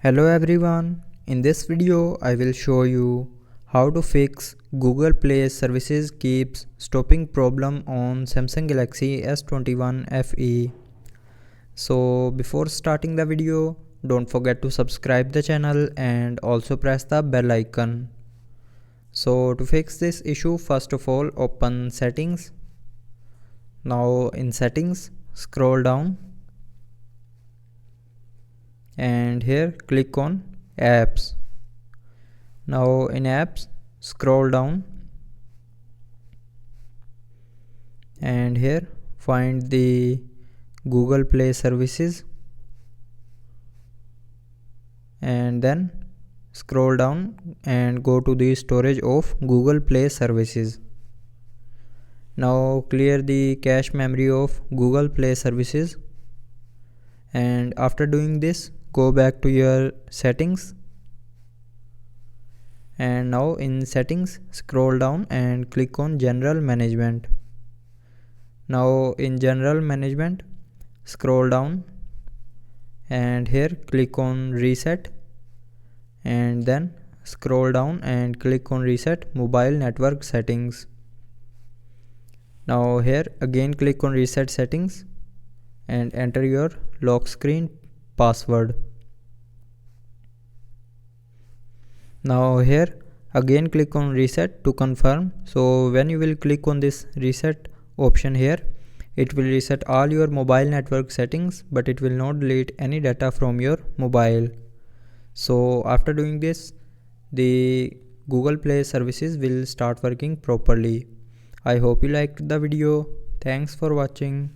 Hello everyone, in this video I will show you how to fix Google Play services keeps stopping problem on Samsung Galaxy S21 FE. So before starting the video, don't forget to subscribe the channel and also press the bell icon. So to fix this issue, first of all open settings. Now in settings, scroll down and here click on apps. Now in apps, scroll down and here find the Google Play services and then scroll down and go to the storage of Google Play services. Now clear the cache memory of Google Play services, and after doing this go back to your settings and now in settings scroll down and click on general management. Now in general management scroll down and here click on reset and then scroll down and click on reset mobile network settings. Now here again click on reset settings and enter your lock screen password. Now here again click on reset to confirm. So when you will click on this reset option here, it will reset all your mobile network settings, but it will not delete any data from your mobile. So after doing this, the Google Play services will start working properly. I hope you liked the video. Thanks for watching.